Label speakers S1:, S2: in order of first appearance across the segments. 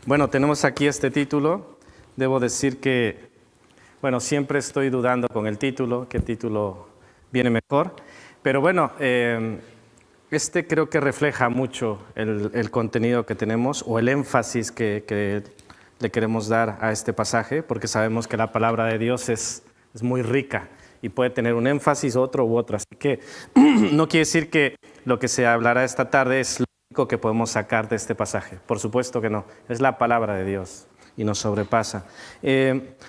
S1: Bueno, tenemos aquí este título. Debo decir que, siempre estoy dudando con el título, qué título viene mejor. Pero bueno, este creo que refleja mucho el contenido que tenemos o el énfasis que le queremos dar a este pasaje, porque sabemos que la palabra de Dios es muy rica y puede tener un énfasis, otro u otro. Así que no quiere decir que lo que se hablará esta tarde es lo único que podemos sacar de este pasaje. Por supuesto que no. Es la palabra de Dios y nos sobrepasa.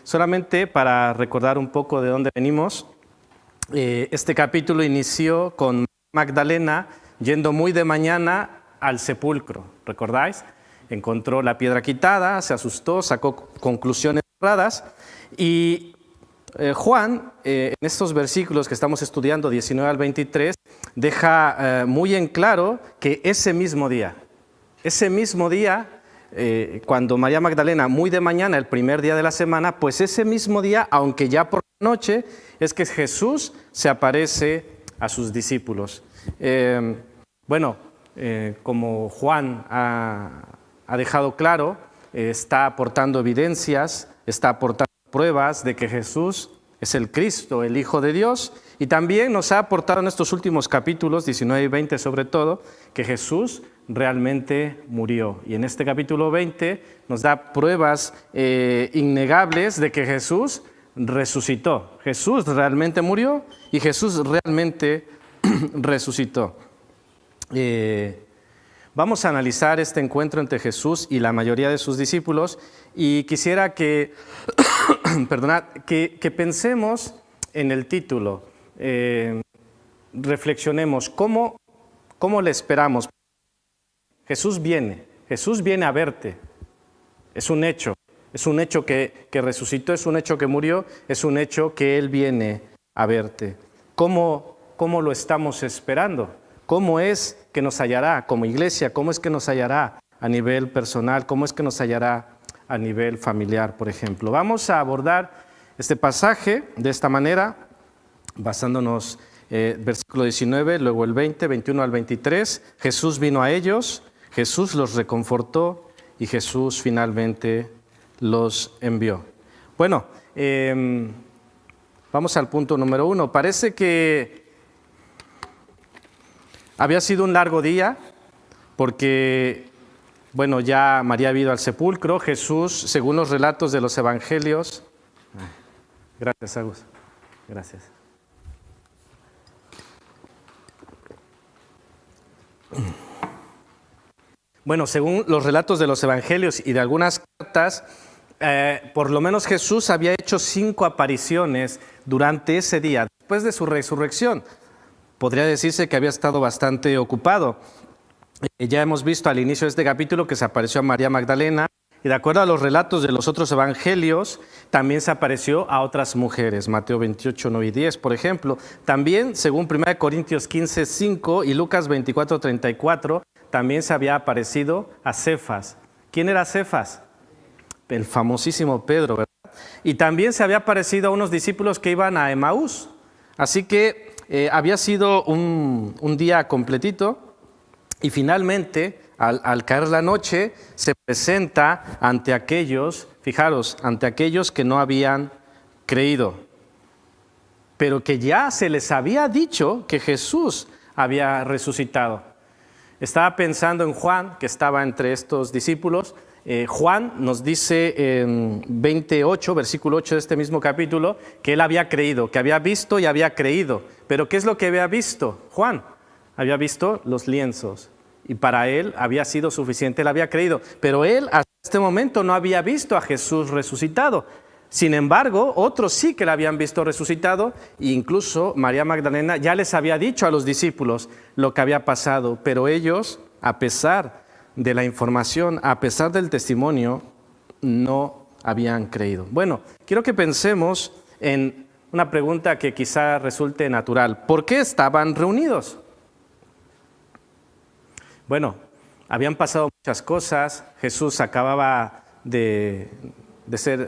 S1: Solamente para recordar un poco de dónde venimos, este capítulo inició con Magdalena yendo muy de mañana al sepulcro. ¿Recordáis? Encontró la piedra quitada, se asustó, sacó conclusiones erradas y Juan, en estos versículos que estamos estudiando, 19 al 23, deja muy en claro que ese mismo día, cuando María Magdalena, muy de mañana, el primer día de la semana, pues ese mismo día, aunque ya por la noche, es que Jesús se aparece a sus discípulos. Como Juan ha dejado claro, está aportando evidencias, está aportando pruebas de que Jesús es el Cristo, el Hijo de Dios, y también nos ha aportado en estos últimos capítulos, 19 y 20 sobre todo, que Jesús realmente murió. Y en este capítulo 20 nos da pruebas innegables de que Jesús resucitó. Jesús realmente murió y Jesús realmente resucitó. Vamos a analizar este encuentro entre Jesús y la mayoría de sus discípulos y quisiera que pensemos en el título, reflexionemos cómo le esperamos. Jesús viene a verte, es un hecho que resucitó, es un hecho que murió, es un hecho que Él viene a verte. ¿Cómo lo estamos esperando? ¿Cómo es que nos hallará como iglesia? ¿Cómo es que nos hallará a nivel personal? ¿Cómo es que nos hallará a nivel familiar, por ejemplo? Vamos a abordar este pasaje de esta manera, basándonos versículo 19, luego el 20, 21 al 23. Jesús vino a ellos, Jesús los reconfortó y Jesús finalmente los envió. Bueno, vamos al punto número 1. Parece que había sido un largo día porque, ya María había ido al sepulcro. Jesús, según los relatos de los evangelios... Gracias, Agus. Gracias. Según los relatos de los evangelios y de algunas cartas, por lo menos Jesús había hecho 5 apariciones durante ese día, después de su resurrección. Podría decirse que había estado bastante ocupado. Ya hemos visto al inicio de este capítulo que se apareció a María Magdalena y de acuerdo a los relatos de los otros evangelios, también se apareció a otras mujeres, Mateo 28, 9 y 10, por ejemplo. También, según 1 Corintios 15, 5 y Lucas 24, 34, también se había aparecido a Cefas. ¿Quién era Cefas? El famosísimo Pedro, ¿verdad? Y también se había aparecido a unos discípulos que iban a Emaús. Así que había sido un día completito y finalmente, al caer la noche, se presenta ante aquellos, fijaros, ante aquellos que no habían creído, pero que ya se les había dicho que Jesús había resucitado. Estaba pensando en Juan, que estaba entre estos discípulos. Juan nos dice en 28, versículo 8 de este mismo capítulo, que él había creído, que había visto y había creído. Pero ¿qué es lo que había visto Juan? Había visto los lienzos y para él había sido suficiente, él había creído. Pero él hasta este momento no había visto a Jesús resucitado. Sin embargo, otros sí que le habían visto resucitado e incluso María Magdalena ya les había dicho a los discípulos lo que había pasado. Pero ellos, a pesar de la información, a pesar del testimonio, no habían creído. Quiero que pensemos en una pregunta que quizá resulte natural. ¿Por qué estaban reunidos? Habían pasado muchas cosas. Jesús acababa de ser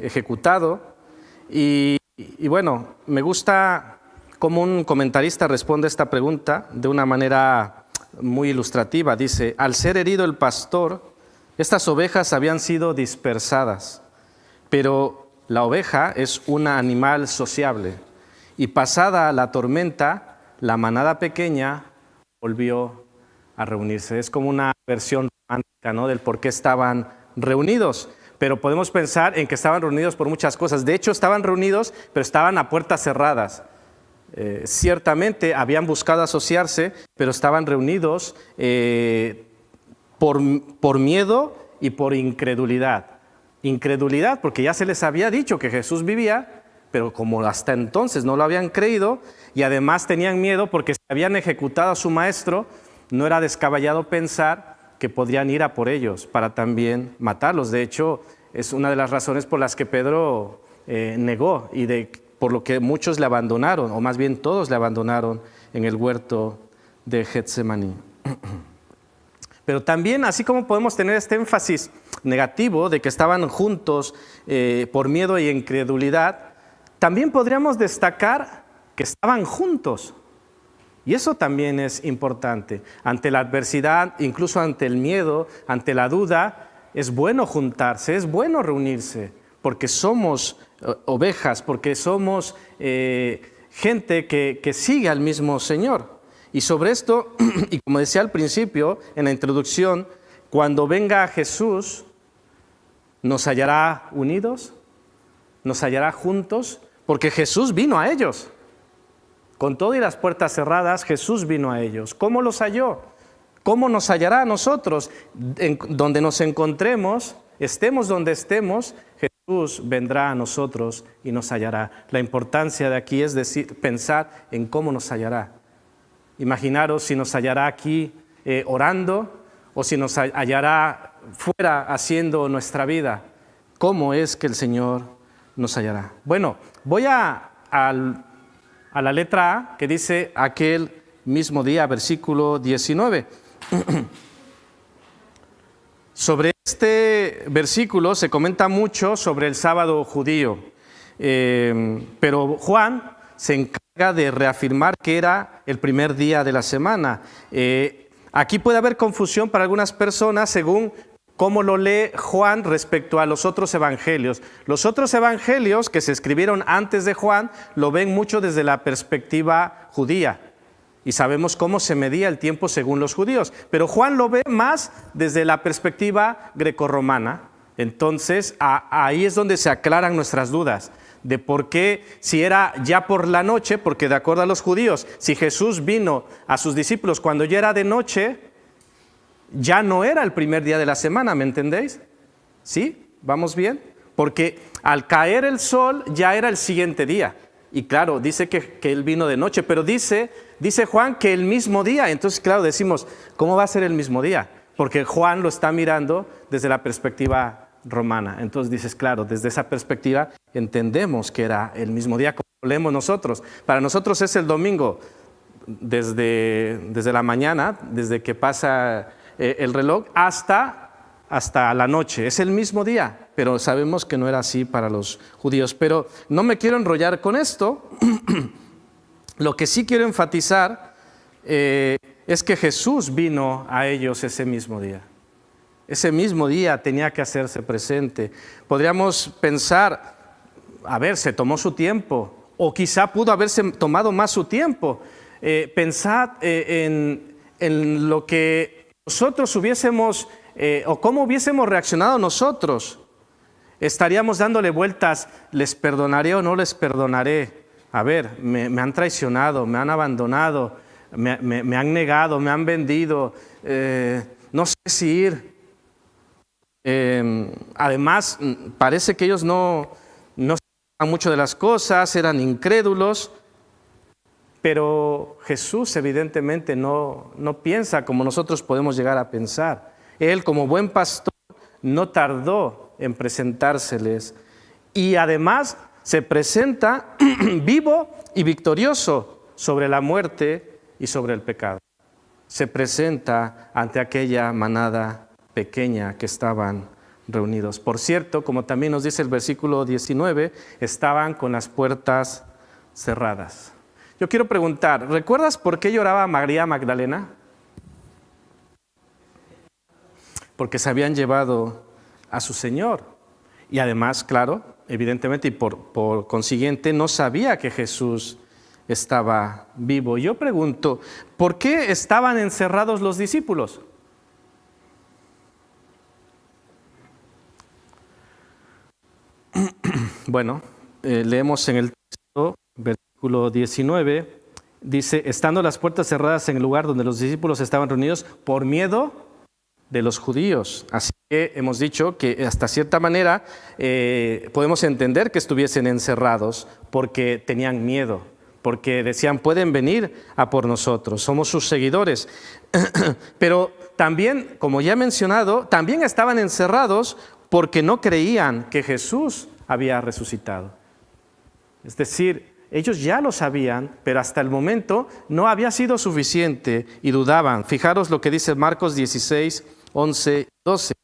S1: ejecutado. Y me gusta cómo un comentarista responde a esta pregunta de una manera muy ilustrativa. Dice, al ser herido el pastor, Estas ovejas habían sido dispersadas, pero la oveja es un animal sociable. Y pasada la tormenta, la manada pequeña volvió a reunirse. Es como una versión romántica, ¿no?, del por qué estaban reunidos. Pero podemos pensar en que estaban reunidos por muchas cosas. De hecho, estaban reunidos, pero estaban a puertas cerradas. Ciertamente habían buscado asociarse, pero estaban reunidos por miedo y por incredulidad. Incredulidad porque ya se les había dicho que Jesús vivía, pero como hasta entonces no lo habían creído, y además tenían miedo porque se habían ejecutado a su maestro, no era descabellado pensar que podrían ir a por ellos para también matarlos. De hecho, es una de las razones por las que Pedro negó y por lo que muchos le abandonaron, o más bien todos le abandonaron en el huerto de Getsemaní. Pero también, así como podemos tener este énfasis negativo de que estaban juntos por miedo y incredulidad, también podríamos destacar que estaban juntos. Y eso también es importante. Ante la adversidad, incluso ante el miedo, ante la duda, es bueno juntarse, es bueno reunirse, porque somos ovejas, porque somos gente que sigue al mismo Señor. Y sobre esto, y como decía al principio, en la introducción, cuando venga Jesús, ¿nos hallará unidos? ¿Nos hallará juntos? Porque Jesús vino a ellos. Con todo y las puertas cerradas, Jesús vino a ellos. ¿Cómo los halló? ¿Cómo nos hallará a nosotros? Donde nos encontremos, estemos donde estemos, Jesús vendrá a nosotros y nos hallará. La importancia de aquí es pensar en cómo nos hallará. Imaginaros si nos hallará aquí orando o si nos hallará fuera haciendo nuestra vida. ¿Cómo es que el Señor nos hallará? Bueno, voy a la letra A, que dice aquel mismo día, versículo 19. Sobre este versículo se comenta mucho sobre el sábado judío, pero Juan se encarga de reafirmar que era el primer día de la semana. Aquí puede haber confusión para algunas personas según cómo lo lee Juan respecto a los otros evangelios. Los otros evangelios que se escribieron antes de Juan lo ven mucho desde la perspectiva judía. Y sabemos cómo se medía el tiempo según los judíos. Pero Juan lo ve más desde la perspectiva grecorromana. Entonces, ahí es donde se aclaran nuestras dudas de por qué, si era ya por la noche, porque de acuerdo a los judíos, si Jesús vino a sus discípulos cuando ya era de noche, ya no era el primer día de la semana, ¿me entendéis? ¿Sí? ¿Vamos bien? Porque al caer el sol ya era el siguiente día. Y claro, dice que Él vino de noche, pero dice Juan que el mismo día. Entonces, claro, decimos, ¿cómo va a ser el mismo día? Porque Juan lo está mirando desde la perspectiva romana. Entonces dices, claro, desde esa perspectiva entendemos que era el mismo día, como lo leemos nosotros. Para nosotros es el domingo, desde la mañana, desde que pasa el reloj hasta la noche. Es el mismo día, pero sabemos que no era así para los judíos. Pero no me quiero enrollar con esto. Lo que sí quiero enfatizar es que Jesús vino a ellos ese mismo día. Ese mismo día tenía que hacerse presente. Podríamos pensar, a ver, se tomó su tiempo, o quizá pudo haberse tomado más su tiempo. Pensad en lo que nosotros hubiésemos, o cómo hubiésemos reaccionado nosotros. Estaríamos dándole vueltas, ¿les perdonaré o no les perdonaré? A ver, me han traicionado, me han abandonado, me han negado, me han vendido, no sé si ir. Además, parece que ellos no sabían mucho de las cosas, eran incrédulos, pero Jesús evidentemente no piensa como nosotros podemos llegar a pensar. Él, como buen pastor, no tardó en presentárseles y además se presenta vivo y victorioso sobre la muerte y sobre el pecado. Se presenta ante aquella manada pequeña que estaban reunidos. Por cierto, como también nos dice el versículo 19, estaban con las puertas cerradas. Yo quiero preguntar, ¿recuerdas por qué lloraba María Magdalena? porque se habían llevado a su Señor. Y además, claro, evidentemente y por consiguiente, no sabía que Jesús estaba vivo. Yo pregunto, ¿por qué estaban encerrados los discípulos? Bueno, leemos en el texto, versículo 19, dice, estando las puertas cerradas en el lugar donde los discípulos estaban reunidos por miedo de los judíos. Así que hemos dicho que hasta cierta manera podemos entender que estuviesen encerrados porque tenían miedo, porque decían, pueden venir a por nosotros, somos sus seguidores. Pero también, como ya he mencionado, también estaban encerrados porque no creían que Jesús había resucitado. Es decir, ellos ya lo sabían, pero hasta el momento no había sido suficiente y dudaban. Fijaros lo que dice Marcos 16, 11 y 12.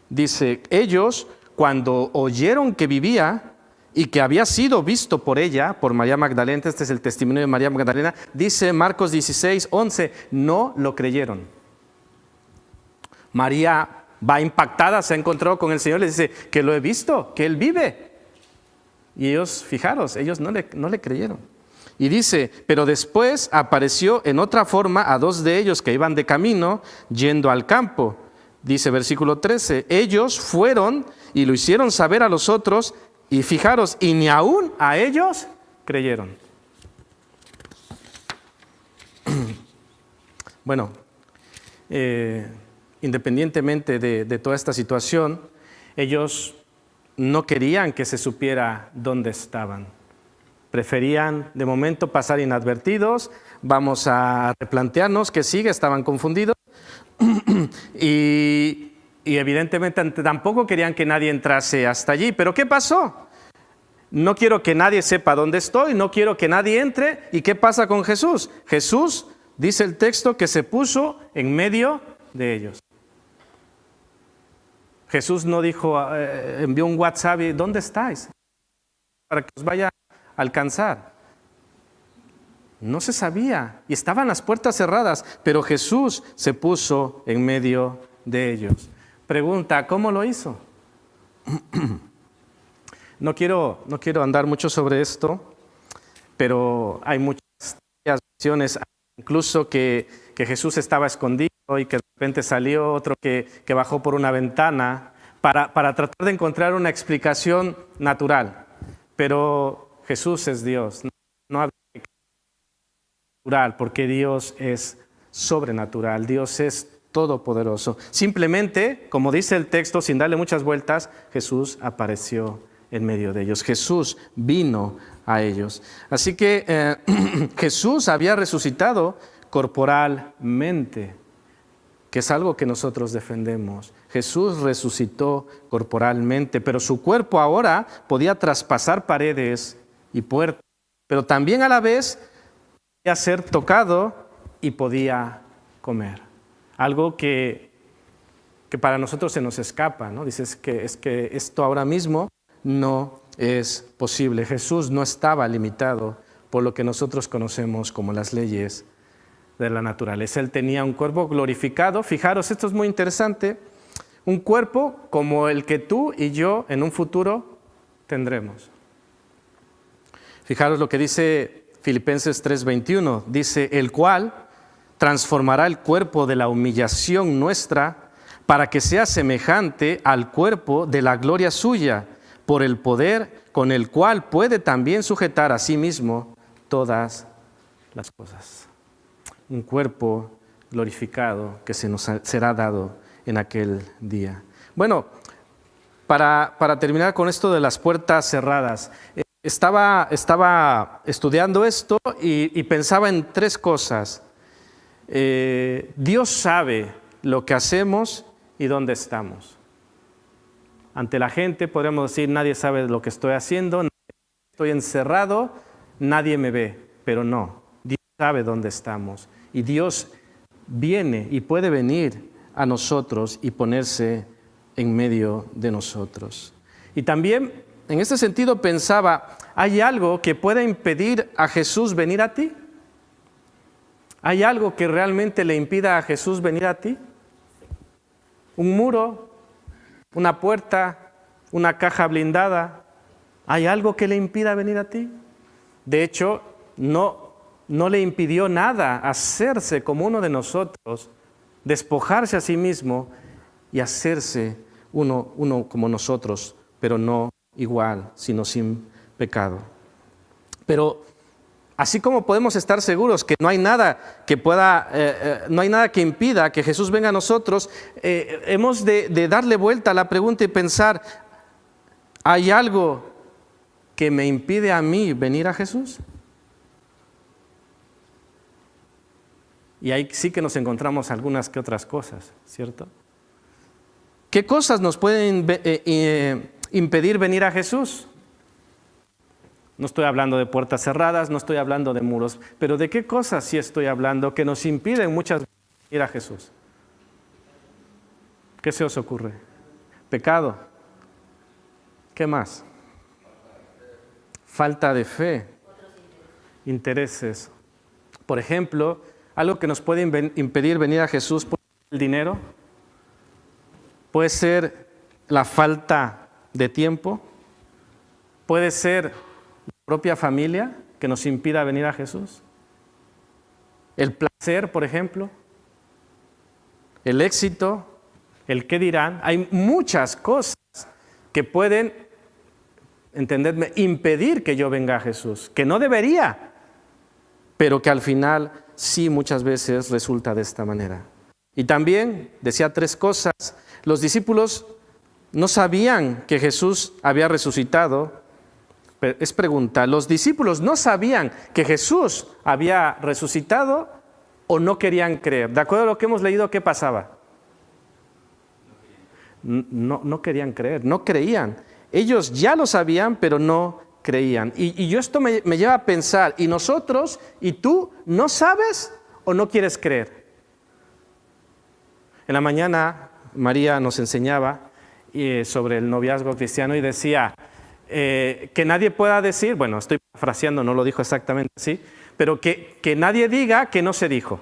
S1: Dice, ellos cuando oyeron que vivía y que había sido visto por ella, por María Magdalena, este es el testimonio de María Magdalena, dice Marcos 16, 11, no lo creyeron. María va impactada, se ha encontrado con el Señor, le dice que lo he visto, que Él vive. Y ellos, fijaros, ellos no le creyeron. Y dice, pero después apareció en otra forma a dos de ellos que iban de camino yendo al campo. Dice versículo 13, ellos fueron y lo hicieron saber a los otros y fijaros, y ni aún a ellos creyeron. Bueno, independientemente de toda esta situación, ellos no querían que se supiera dónde estaban. Preferían de momento pasar inadvertidos. Vamos a replantearnos que sí, estaban confundidos. y evidentemente tampoco querían que nadie entrase hasta allí. ¿Pero qué pasó? No quiero que nadie sepa dónde estoy, no quiero que nadie entre. ¿Y qué pasa con Jesús? Jesús, dice el texto, que se puso en medio de ellos. Jesús no dijo, envió un WhatsApp y ¿dónde estáis? Para que os vaya a alcanzar. No se sabía y estaban las puertas cerradas, pero Jesús se puso en medio de ellos. Pregunta, ¿cómo lo hizo? No quiero andar mucho sobre esto, pero hay muchas versiones, incluso que Jesús estaba escondido y que de repente salió, otro que bajó por una ventana para tratar de encontrar una explicación natural. Pero Jesús es Dios, no había natural, porque Dios es sobrenatural, Dios es todopoderoso. Simplemente, como dice el texto, sin darle muchas vueltas, Jesús apareció en medio de ellos. Jesús vino a ellos. Así que Jesús había resucitado corporalmente, que es algo que nosotros defendemos. Jesús resucitó corporalmente, pero su cuerpo ahora podía traspasar paredes y puertas, pero también a la vez podía ser tocado y podía comer. Algo que para nosotros se nos escapa, ¿no? Dices que es que esto ahora mismo no es posible. Jesús no estaba limitado por lo que nosotros conocemos como las leyes de la naturaleza. Él tenía un cuerpo glorificado. Fijaros, esto es muy interesante. Un cuerpo como el que tú y yo en un futuro tendremos. Fijaros lo que dice Filipenses 3:21. Dice, el cual transformará el cuerpo de la humillación nuestra para que sea semejante al cuerpo de la gloria suya, por el poder con el cual puede también sujetar a sí mismo todas las cosas. Un cuerpo glorificado que se nos será dado en aquel día. Bueno, para terminar con esto de las puertas cerradas, estaba estudiando esto y pensaba en tres cosas. Dios sabe lo que hacemos y dónde estamos. Ante la gente podríamos decir, nadie sabe lo que estoy haciendo, estoy encerrado, nadie me ve, pero no, Dios sabe dónde estamos. Y Dios viene y puede venir a nosotros y ponerse en medio de nosotros. Y también, en este sentido, pensaba, ¿hay algo que pueda impedir a Jesús venir a ti? ¿Hay algo que realmente le impida a Jesús venir a ti? ¿Un muro? ¿Una puerta? ¿Una caja blindada? ¿Hay algo que le impida venir a ti? De hecho, no le impidió nada hacerse como uno de nosotros, despojarse a sí mismo y hacerse uno como nosotros, pero no igual, sino sin pecado. Pero así como podemos estar seguros que no hay nada que no hay nada que impida que Jesús venga a nosotros, hemos de darle vuelta a la pregunta y pensar, ¿hay algo que me impide a mí venir a Jesús? Y ahí sí que nos encontramos algunas que otras cosas, ¿cierto? ¿Qué cosas nos pueden impedir venir a Jesús? No estoy hablando de puertas cerradas, no estoy hablando de muros, pero ¿de qué cosas sí estoy hablando que nos impiden muchas veces ir a Jesús? ¿Qué se os ocurre? Pecado. ¿Qué más? Falta de fe. Intereses. Por ejemplo, algo que nos puede impedir venir a Jesús puede ser el dinero, puede ser la falta de tiempo, puede ser la propia familia que nos impida venir a Jesús, el placer, por ejemplo, el éxito, el qué dirán. Hay muchas cosas que pueden, entendedme, impedir que yo venga a Jesús, que no debería, pero que al final sí muchas veces resulta de esta manera. Y también decía tres cosas. Los discípulos no sabían que Jesús había resucitado. Es pregunta, ¿los discípulos no sabían que Jesús había resucitado o no querían creer? De acuerdo a lo que hemos leído, ¿qué pasaba? No querían creer, no creían. Ellos ya lo sabían, pero no creían. Y yo esto me lleva a pensar, ¿y nosotros y tú no sabes o no quieres creer? En la mañana María nos enseñaba sobre el noviazgo cristiano y decía que nadie pueda decir, bueno, estoy parafraseando, no lo dijo exactamente así, pero que nadie diga que no se dijo.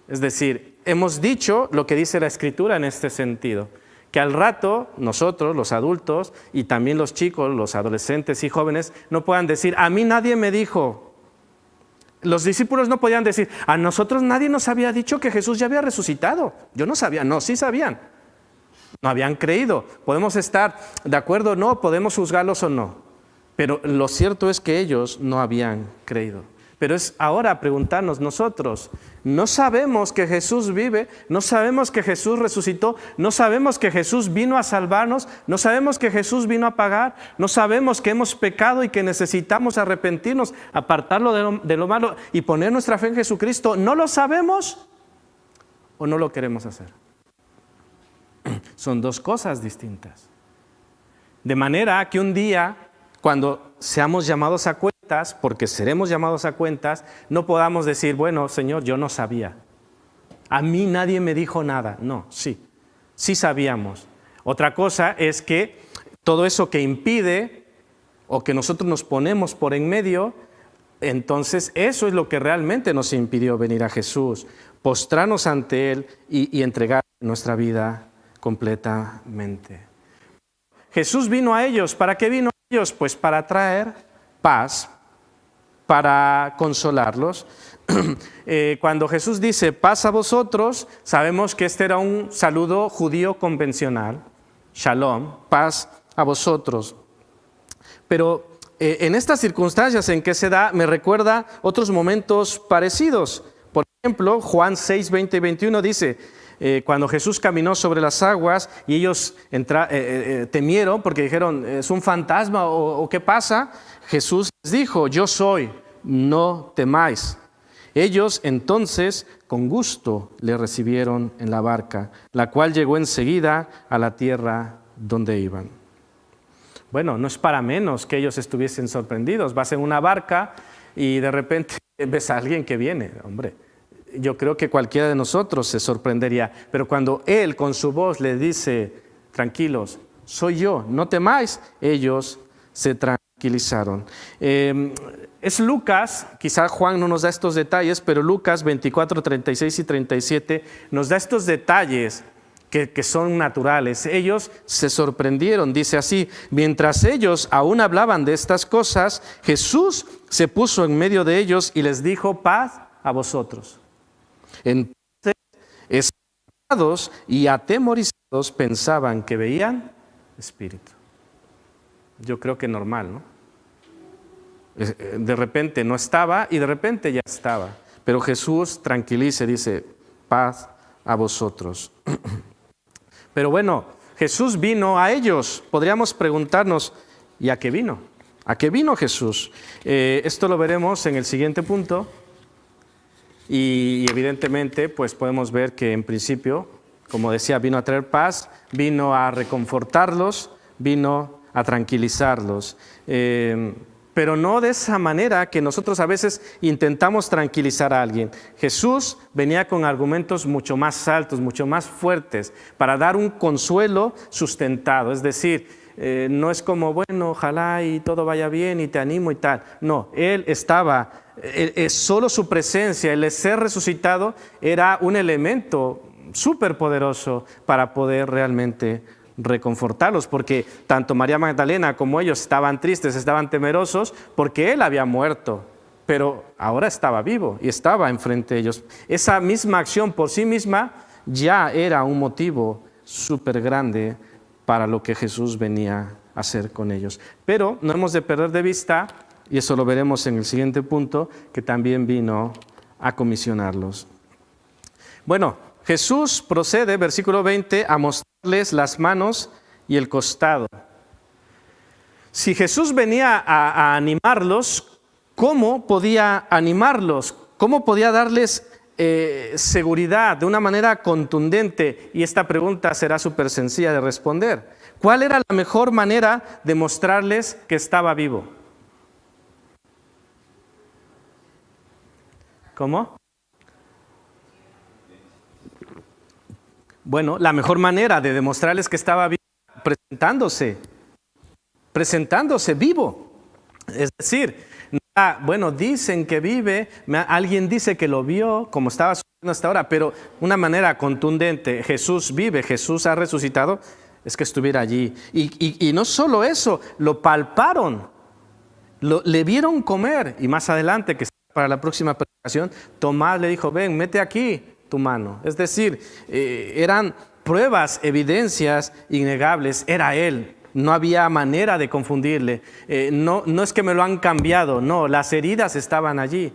S1: Es decir, hemos dicho lo que dice la Escritura en este sentido, que al rato nosotros, los adultos, y también los chicos, los adolescentes y jóvenes, no puedan decir, a mí nadie me dijo. Los discípulos no podían decir, a nosotros nadie nos había dicho que Jesús ya había resucitado. Yo no sabía, no, sí sabían. No habían creído. Podemos estar de acuerdo o no, podemos juzgarlos o no. Pero lo cierto es que ellos no habían creído. Pero es ahora preguntarnos nosotros, ¿no sabemos que Jesús vive? ¿No sabemos que Jesús resucitó? ¿No sabemos que Jesús vino a salvarnos? ¿No sabemos que Jesús vino a pagar? ¿No sabemos que hemos pecado y que necesitamos arrepentirnos, apartarlo de lo malo y poner nuestra fe en Jesucristo? ¿No lo sabemos o no lo queremos hacer? Son dos cosas distintas. De manera que un día, cuando seamos llamados a cuentas, porque seremos llamados a cuentas, no podamos decir, bueno, Señor, yo no sabía. A mí nadie me dijo nada. No, sí sabíamos. Otra cosa es que todo eso que impide o que nosotros nos ponemos por en medio, entonces eso es lo que realmente nos impidió venir a Jesús, postrarnos ante Él y entregar nuestra vida completamente. Jesús vino a ellos. ¿Para qué vino a ellos? Pues para traer paz, para consolarlos. Cuando Jesús dice paz a vosotros, sabemos que este era un saludo judío convencional. Shalom, paz a vosotros. Pero en estas circunstancias en que se da, me recuerda otros momentos parecidos. Por ejemplo, Juan 6, 20 y 21 dice, cuando Jesús caminó sobre las aguas y ellos temieron porque dijeron, ¿es un fantasma o qué pasa? Jesús les dijo, yo soy, no temáis. Ellos entonces con gusto le recibieron en la barca, la cual llegó enseguida a la tierra donde iban. Bueno, no es para menos que ellos estuviesen sorprendidos. Vas en una barca y de repente ves a alguien que viene, hombre. Yo creo que cualquiera de nosotros se sorprendería, pero cuando Él con su voz le dice, tranquilos, soy yo, no temáis, ellos se tranquilizaron. Es Lucas, quizá Juan no nos da estos detalles, pero Lucas 24, 36 y 37 nos da estos detalles que son naturales. Ellos se sorprendieron, dice así: mientras ellos aún hablaban de estas cosas, Jesús se puso en medio de ellos y les dijo: paz a vosotros. Entonces, espantados y atemorizados, pensaban que veían espíritu. Yo creo que normal, ¿no? De repente no estaba y de repente ya estaba. Pero Jesús tranquiliza y dice: paz a vosotros. Pero bueno, Jesús vino a ellos. Podríamos preguntarnos: ¿y a qué vino? ¿A qué vino Jesús? Esto lo veremos en el siguiente punto. Y evidentemente, pues podemos ver que en principio, como decía, vino a traer paz, vino a reconfortarlos, vino a tranquilizarlos. Pero no de esa manera que nosotros a veces intentamos tranquilizar a alguien. Jesús venía con argumentos mucho más altos, mucho más fuertes, para dar un consuelo sustentado. Es decir, no es como, bueno, ojalá y todo vaya bien y te animo y tal. No, Él estaba, solo su presencia, el ser resucitado, era un elemento súper poderoso para poder realmente reconfortarlos, porque tanto María Magdalena como ellos estaban tristes, estaban temerosos, porque Él había muerto, pero ahora estaba vivo y estaba enfrente de ellos. Esa misma acción por sí misma ya era un motivo súper grande para lo que Jesús venía a hacer con ellos. Pero no hemos de perder de vista, y eso lo veremos en el siguiente punto, que también vino a comisionarlos. Bueno, Jesús procede, versículo 20, a mostrarles las manos y el costado. Si Jesús venía a animarlos, ¿cómo podía animarlos? ¿Cómo podía darles seguridad de una manera contundente? Y esta pregunta será súper sencilla de responder. ¿Cuál era la mejor manera de mostrarles que estaba vivo? ¿Cómo? Bueno, la mejor manera de demostrarles que estaba vivo, presentándose vivo. Es decir, bueno, dicen que vive, alguien dice que lo vio, como estaba sucediendo hasta ahora, pero una manera contundente: Jesús vive, Jesús ha resucitado, es que estuviera allí. Y no solo eso, lo palparon, le vieron comer, y más adelante, que para la próxima predicación, Tomás le dijo: ven, mete aquí tu mano. Es decir, eran pruebas, evidencias innegables, era Él. No había manera de confundirle. No es que me lo han cambiado, no, las heridas estaban allí.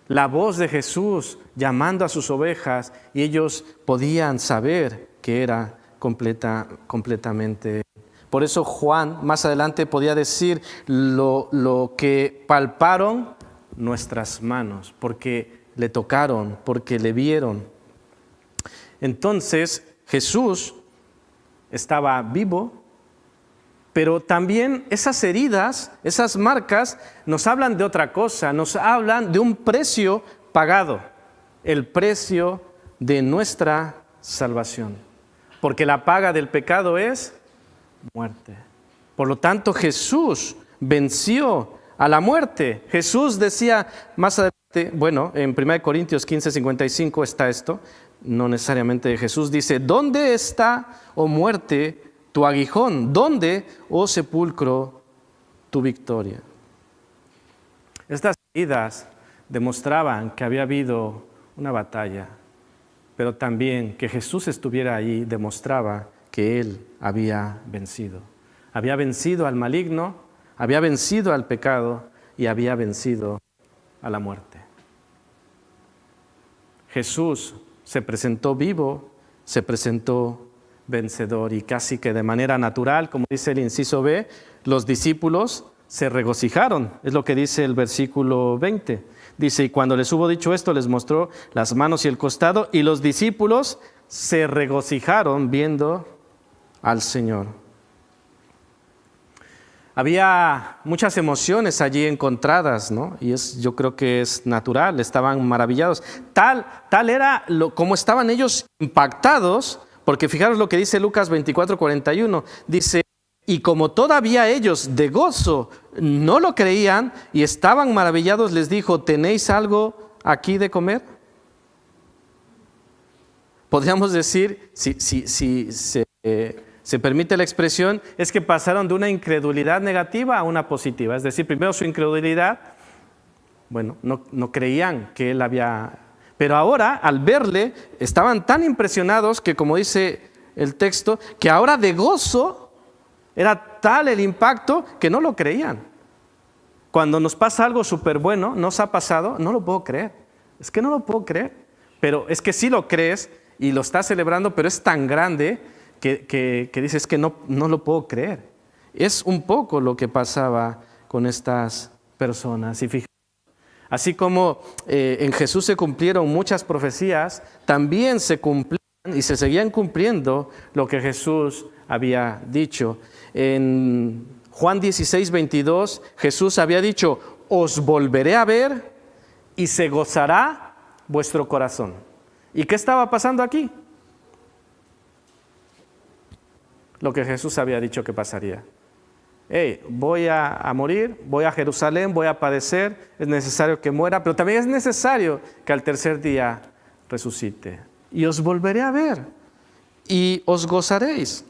S1: La voz de Jesús llamando a sus ovejas, y ellos podían saber que era completamente. Por eso Juan más adelante podía decir: lo que palparon nuestras manos, porque le tocaron, porque le vieron. Entonces Jesús estaba vivo, pero también esas heridas, esas marcas, nos hablan de otra cosa, nos hablan de un precio pagado, el precio de nuestra salvación, porque la paga del pecado es muerte. Por lo tanto, Jesús venció a la muerte. Jesús decía más adelante, bueno, en 1 Corintios 15:55 está esto, no necesariamente de Jesús, dice: ¿dónde está, oh muerte, tu aguijón? ¿Dónde, oh sepulcro, tu victoria? Estas heridas demostraban que había habido una batalla, pero también que Jesús estuviera ahí demostraba que Él había vencido. Había vencido al maligno, había vencido al pecado y había vencido a la muerte. Jesús se presentó vivo, se presentó vencedor, y casi que de manera natural, como dice el inciso B, los discípulos se regocijaron. Es lo que dice el versículo 20. Dice: y cuando les hubo dicho esto, les mostró las manos y el costado, y los discípulos se regocijaron viendo al Señor. Había muchas emociones allí encontradas, ¿no? Y yo creo que es natural, estaban maravillados. Tal era como estaban ellos impactados, porque fijaros lo que dice Lucas 24:41. Dice: y como todavía ellos de gozo no lo creían y estaban maravillados, les dijo: ¿tenéis algo aquí de comer? podríamos decir, si se permite la expresión, es que pasaron de una incredulidad negativa a una positiva. Es decir, primero su incredulidad, bueno, no creían que él había... Pero ahora, al verle, estaban tan impresionados que, como dice el texto, que ahora de gozo era tal el impacto que no lo creían. Cuando nos pasa algo súper bueno, ¿nos ha pasado? No lo puedo creer. Es que no lo puedo creer. Pero es que sí lo crees y lo estás celebrando, pero es tan grande que dices que no lo puedo creer. Es un poco lo que pasaba con estas personas. Y fíjate, así como en Jesús se cumplieron muchas profecías, también se cumplían y se seguían cumpliendo lo que Jesús había dicho. En Juan 16, 22, Jesús había dicho, os volveré a ver y se gozará vuestro corazón. ¿Y qué estaba pasando aquí? Lo que Jesús había dicho que pasaría. Voy a morir, voy a Jerusalén, voy a padecer, es necesario que muera, pero también es necesario que al tercer día resucite. Y os volveré a ver y os gozaréis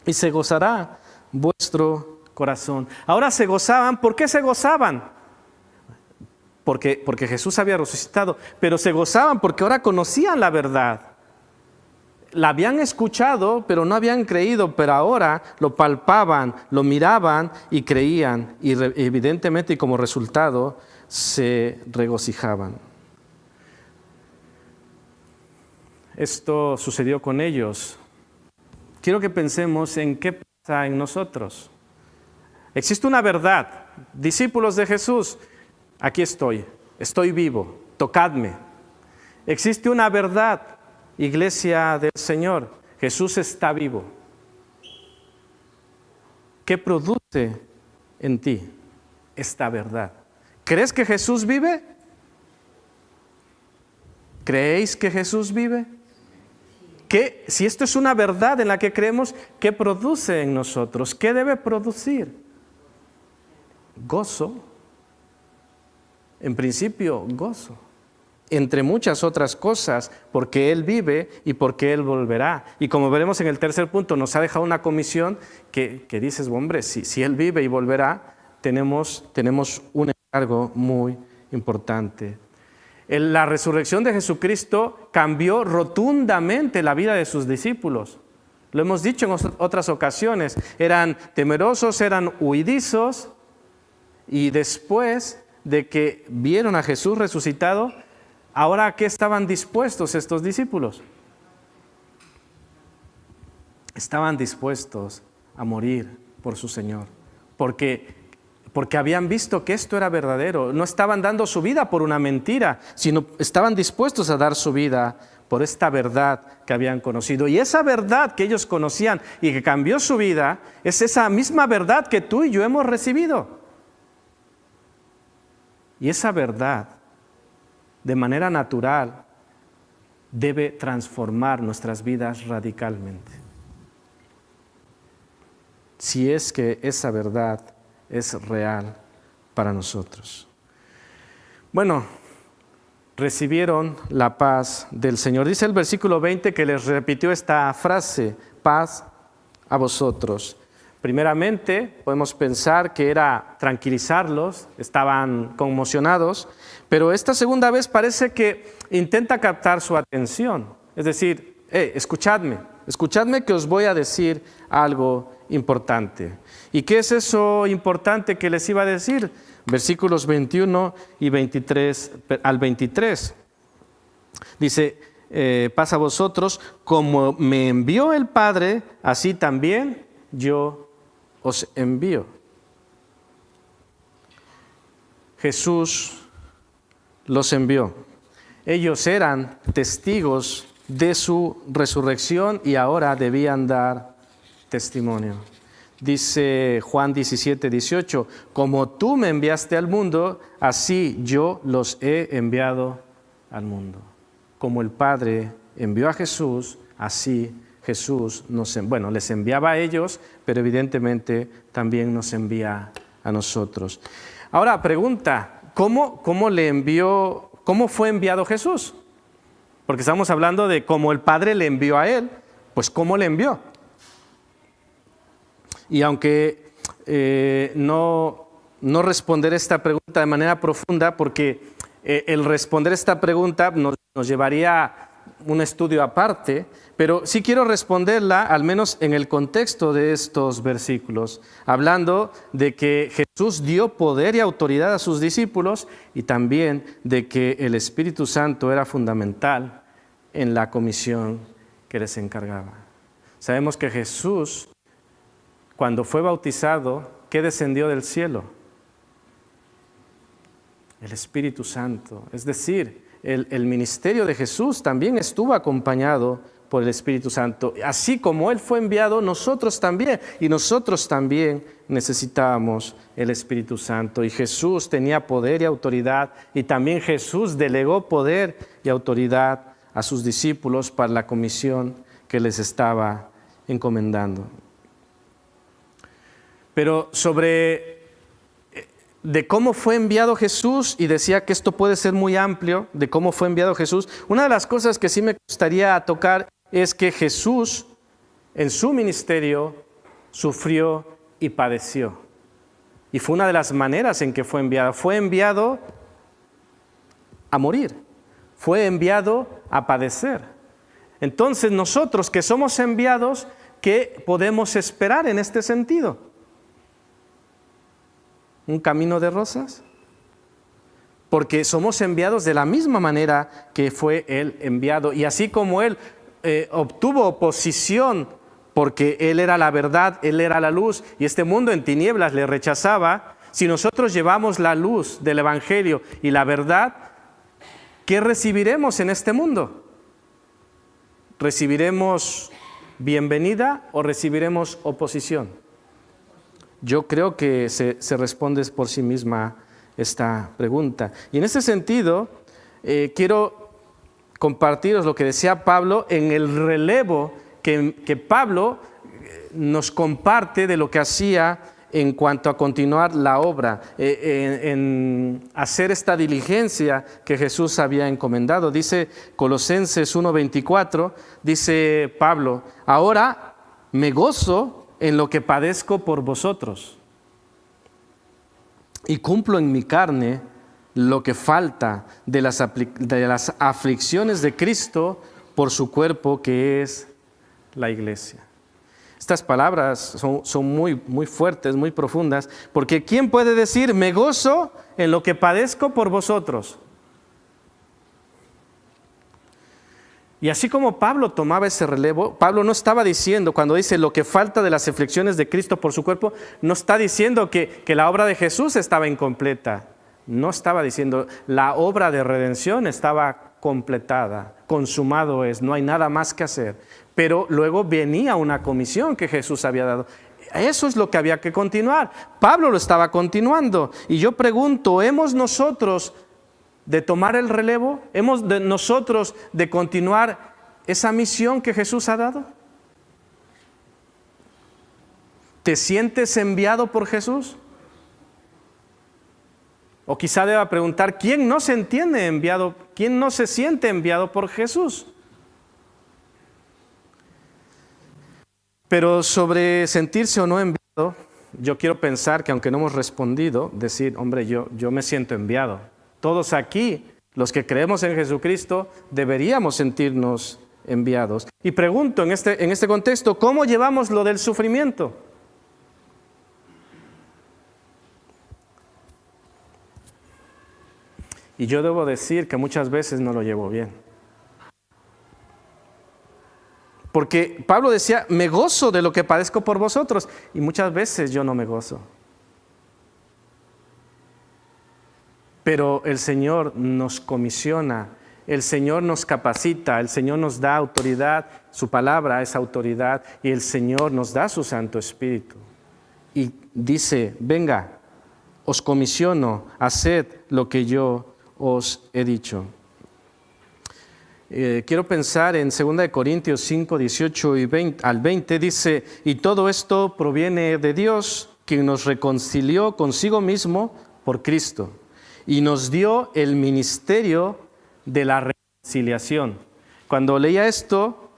S1: y se gozará vuestro corazón. Ahora se gozaban. ¿Por qué se gozaban? Porque Jesús había resucitado, pero se gozaban porque ahora conocían la verdad. La habían escuchado, pero no habían creído, pero ahora lo palpaban, lo miraban y creían, y evidentemente, y como resultado, se regocijaban. Esto sucedió con ellos. Quiero que pensemos en qué pasa en nosotros. Existe una verdad. Discípulos de Jesús, aquí estoy vivo, tocadme. Existe una verdad. Iglesia del Señor, Jesús está vivo. ¿Qué produce en ti esta verdad? ¿Crees que Jesús vive? ¿Creéis que Jesús vive? Si esto es una verdad en la que creemos, ¿qué produce en nosotros? ¿Qué debe producir? Gozo. En principio, gozo. Entre muchas otras cosas, porque Él vive y porque Él volverá. Y como veremos en el tercer punto, nos ha dejado una comisión que dices, hombre, si Él vive y volverá, tenemos un encargo muy importante. La resurrección de Jesucristo cambió rotundamente la vida de sus discípulos. Lo hemos dicho en otras ocasiones. Eran temerosos, eran huidizos, y después de que vieron a Jesús resucitado, ¿ahora a qué estaban dispuestos estos discípulos? Estaban dispuestos a morir por su Señor, porque habían visto que esto era verdadero. No estaban dando su vida por una mentira, sino estaban dispuestos a dar su vida por esta verdad que habían conocido. Y esa verdad que ellos conocían y que cambió su vida, es esa misma verdad que tú y yo hemos recibido. Y esa verdad, de manera natural, debe transformar nuestras vidas radicalmente. Si es que esa verdad es real para nosotros. Bueno, recibieron la paz del Señor. Dice el versículo 20 que les repitió esta frase, paz a vosotros. Primeramente, podemos pensar que era tranquilizarlos, estaban conmocionados, pero esta segunda vez parece que intenta captar su atención. Es decir, escuchadme que os voy a decir algo importante. ¿Y qué es eso importante que les iba a decir? Versículos 21 y 23 al 23. Dice, paz a vosotros, como me envió el Padre, así también yo os envío. Jesús los envió. Ellos eran testigos de su resurrección y ahora debían dar testimonio. Dice Juan 17, 18, como tú me enviaste al mundo, así yo los he enviado al mundo. Como el Padre envió a Jesús, así Jesús les enviaba a ellos, pero evidentemente también nos envía a nosotros. Ahora, pregunta, ¿cómo fue enviado Jesús? porque estamos hablando de cómo el Padre le envió a él, pues cómo le envió. Y aunque no responderé esta pregunta de manera profunda, porque el responder esta pregunta nos llevaría a un estudio aparte, pero sí quiero responderla, al menos en el contexto de estos versículos, hablando de que Jesús dio poder y autoridad a sus discípulos y también de que el Espíritu Santo era fundamental en la comisión que les encargaba. Sabemos que Jesús, cuando fue bautizado, ¿qué descendió del cielo? El Espíritu Santo. Es decir, el ministerio de Jesús también estuvo acompañado por el Espíritu Santo. Así como Él fue enviado, nosotros también. Y nosotros también necesitábamos el Espíritu Santo. Y Jesús tenía poder y autoridad. Y también Jesús delegó poder y autoridad a sus discípulos para la comisión que les estaba encomendando. Pero sobre de cómo fue enviado Jesús, y decía que esto puede ser muy amplio, de cómo fue enviado Jesús, una de las cosas que sí me gustaría tocar es que Jesús en su ministerio sufrió y padeció. Y fue una de las maneras en que fue enviado. Fue enviado a morir, fue enviado a padecer. Entonces nosotros que somos enviados, ¿qué podemos esperar en este sentido? ¿Un camino de rosas? Porque somos enviados de la misma manera que fue Él enviado. Y así como Él obtuvo oposición porque Él era la verdad, Él era la luz, y este mundo en tinieblas le rechazaba, si nosotros llevamos la luz del Evangelio y la verdad, ¿qué recibiremos en este mundo? ¿Recibiremos bienvenida o recibiremos oposición? Yo creo que se responde por sí misma esta pregunta. Y en ese sentido, quiero compartiros lo que decía Pablo en el relevo que Pablo nos comparte de lo que hacía en cuanto a continuar la obra, en hacer esta diligencia que Jesús había encomendado. Dice Colosenses 1:24, dice Pablo, ahora me gozo en lo que padezco por vosotros y cumplo en mi carne lo que falta de las aflicciones de Cristo por su cuerpo, que es la iglesia. Estas palabras son muy, muy fuertes, muy profundas, porque ¿quién puede decir me gozo en lo que padezco por vosotros? Y así como Pablo tomaba ese relevo, Pablo no estaba diciendo, cuando dice lo que falta de las aflicciones de Cristo por su cuerpo, no está diciendo que la obra de Jesús estaba incompleta. No estaba diciendo, la obra de redención estaba completada, consumado es, no hay nada más que hacer. Pero luego venía una comisión que Jesús había dado. Eso es lo que había que continuar. Pablo lo estaba continuando. Y yo pregunto, ¿hemos nosotros de tomar el relevo? ¿Hemos nosotros de continuar esa misión que Jesús ha dado? ¿Te sientes enviado por Jesús? O quizá deba preguntar, ¿quién no se entiende enviado? ¿Quién no se siente enviado por Jesús? Pero sobre sentirse o no enviado, yo quiero pensar que aunque no hemos respondido, decir, hombre, yo me siento enviado. Todos aquí, los que creemos en Jesucristo, deberíamos sentirnos enviados. Y pregunto en este contexto, ¿cómo llevamos lo del sufrimiento? Y yo debo decir que muchas veces no lo llevo bien. Porque Pablo decía, me gozo de lo que padezco por vosotros. Y muchas veces yo no me gozo. Pero el Señor nos comisiona, el Señor nos capacita, el Señor nos da autoridad, su palabra es autoridad, y el Señor nos da su Santo Espíritu. Y dice, venga, os comisiono, haced lo que yo os he dicho. Quiero pensar en 2 Corintios 5, 18 al 20, dice, y todo esto proviene de Dios, quien nos reconcilió consigo mismo por Cristo, y nos dio el ministerio de la reconciliación. Cuando leía esto,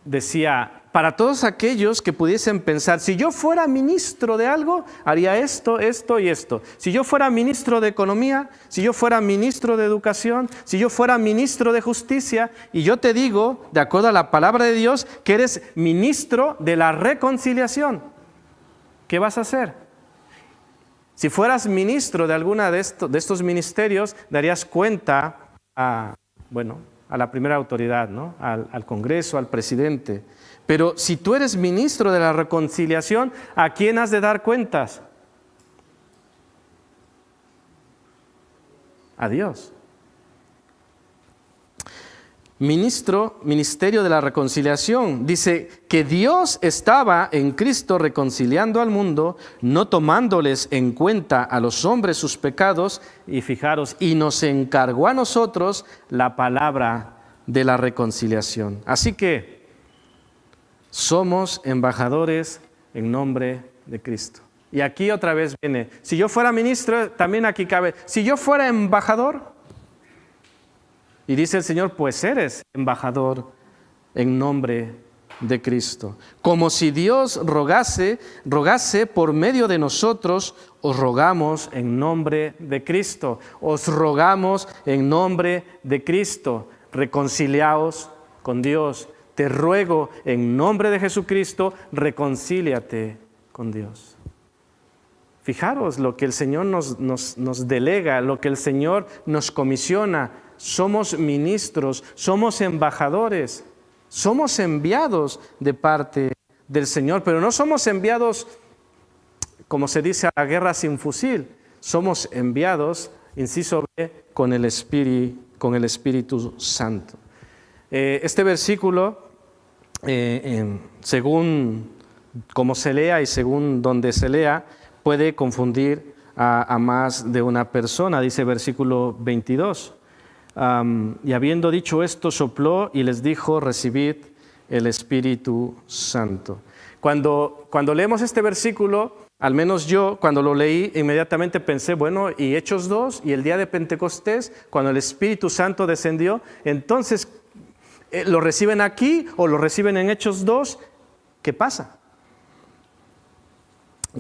S1: decía, para todos aquellos que pudiesen pensar, si yo fuera ministro de algo, haría esto, esto y esto. Si yo fuera ministro de Economía, si yo fuera ministro de Educación, si yo fuera ministro de Justicia, y yo te digo, de acuerdo a la palabra de Dios, que eres ministro de la reconciliación, ¿qué vas a hacer? Si fueras ministro de alguna de estos ministerios, darías cuenta a la primera autoridad, ¿no? Al Congreso, al presidente. Pero si tú eres ministro de la reconciliación, ¿a quién has de dar cuentas? A Dios. Ministerio de la reconciliación. Dice que Dios estaba en Cristo reconciliando al mundo, no tomándoles en cuenta a los hombres sus pecados, y fijaros, y nos encargó a nosotros la palabra de la reconciliación. Así que somos embajadores en nombre de Cristo. Y aquí otra vez viene, si yo fuera ministro, también aquí cabe, si yo fuera embajador, y dice el Señor, pues eres embajador en nombre de Cristo. Como si Dios rogase por medio de nosotros, os rogamos en nombre de Cristo. Os rogamos en nombre de Cristo. Reconciliaos con Dios. Te ruego en nombre de Jesucristo, reconcíliate con Dios. Fijaros lo que el Señor nos delega, lo que el Señor nos comisiona. Somos ministros, somos embajadores, somos enviados de parte del Señor, pero no somos enviados, como se dice, a la guerra sin fusil. Somos enviados, inciso B, con el Espíritu Santo. Este versículo, según como se lea y según donde se lea, puede confundir a más de una persona. Dice versículo 22, y habiendo dicho esto, sopló y les dijo, recibid el Espíritu Santo. Cuando leemos este versículo, al menos yo, cuando lo leí, inmediatamente pensé, bueno, y Hechos 2, y el día de Pentecostés, cuando el Espíritu Santo descendió, entonces, ¿lo reciben aquí o lo reciben en Hechos 2? ¿Qué pasa?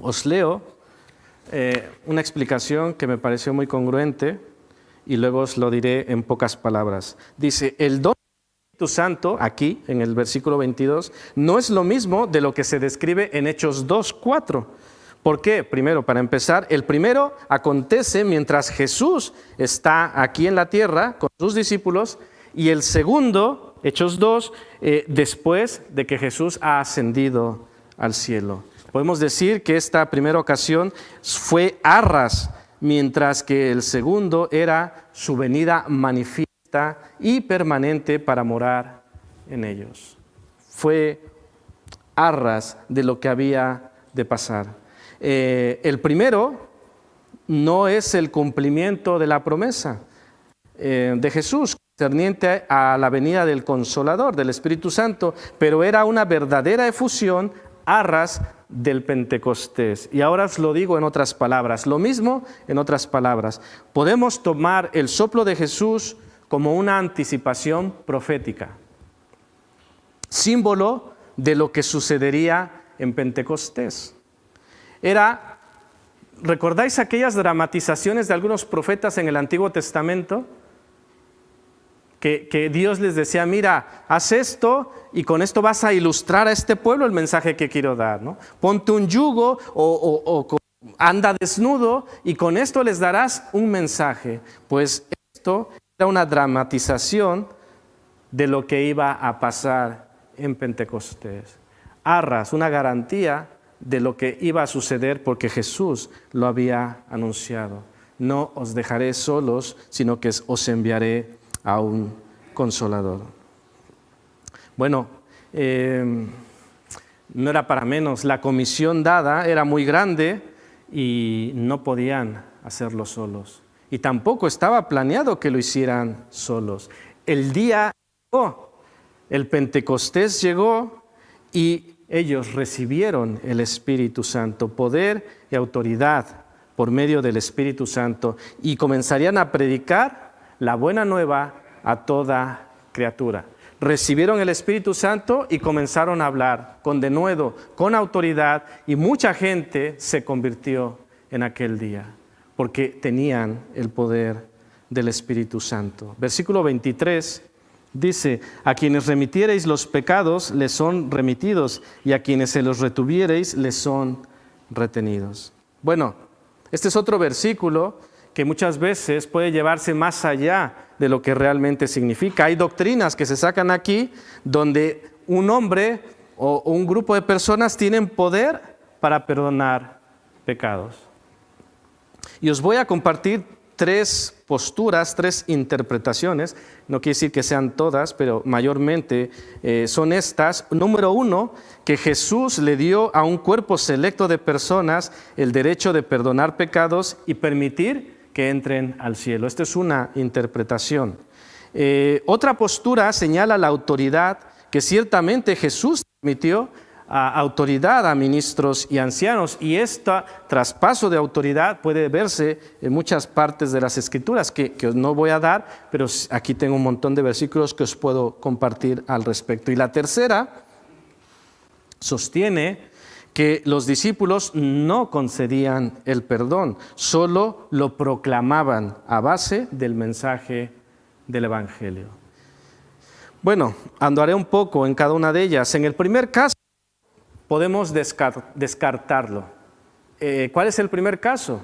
S1: Os leo una explicación que me pareció muy congruente y luego os lo diré en pocas palabras. Dice, el don del Espíritu Santo, aquí en el versículo 22, no es lo mismo de lo que se describe en Hechos 2:4. ¿Por qué? Primero, para empezar, el primero acontece mientras Jesús está aquí en la tierra con sus discípulos, y el segundo, Hechos 2, después de que Jesús ha ascendido al cielo. Podemos decir que esta primera ocasión fue arras, mientras que el segundo era su venida manifiesta y permanente para morar en ellos. Fue arras de lo que había de pasar. El primero no es el cumplimiento de la promesa de Jesús concerniente a la venida del Consolador, del Espíritu Santo, pero era una verdadera efusión arras del Pentecostés. Y ahora os lo digo en otras palabras, lo mismo en otras palabras. Podemos tomar el soplo de Jesús como una anticipación profética, símbolo de lo que sucedería en Pentecostés. ¿Recordáis aquellas dramatizaciones de algunos profetas en el Antiguo Testamento? Que Dios les decía, mira, haz esto y con esto vas a ilustrar a este pueblo el mensaje que quiero dar, ¿no? Ponte un yugo o anda desnudo y con esto les darás un mensaje. Pues esto era una dramatización de lo que iba a pasar en Pentecostés. Arras, una garantía de lo que iba a suceder porque Jesús lo había anunciado. No os dejaré solos, sino que os enviaré a un Consolador. Bueno, no era para menos, la comisión dada era muy grande y no podían hacerlo solos. Y tampoco estaba planeado que lo hicieran solos. El día llegó, el Pentecostés llegó y ellos recibieron el Espíritu Santo, poder y autoridad por medio del Espíritu Santo, y comenzarían a predicar la buena nueva a toda criatura. recibieron el Espíritu Santo y comenzaron a hablar con denuedo, con autoridad, y mucha gente se convirtió en aquel día, porque tenían el poder del Espíritu Santo. Versículo 23 dice: a quienes remitiereis los pecados les son remitidos, y a quienes se los retuviereis les son retenidos. Bueno, este es otro versículo que muchas veces puede llevarse más allá de lo que realmente significa. Hay doctrinas que se sacan aquí donde un hombre o un grupo de personas tienen poder para perdonar pecados. Y os voy a compartir tres posturas, tres interpretaciones. No quiere decir que sean todas, pero mayormente son estas. Número uno, que Jesús le dio a un cuerpo selecto de personas el derecho de perdonar pecados y permitir que entren al cielo. Esta es una interpretación. Otra postura señala la autoridad que ciertamente Jesús permitió autoridad a ministros y ancianos, y este traspaso de autoridad puede verse en muchas partes de las Escrituras que os no voy a dar, pero aquí tengo un montón de versículos que os puedo compartir al respecto. Y la tercera sostiene que los discípulos no concedían el perdón, solo lo proclamaban a base del mensaje del Evangelio. Bueno, andaré un poco en cada una de ellas. En el primer caso, podemos descartarlo. ¿Cuál es el primer caso?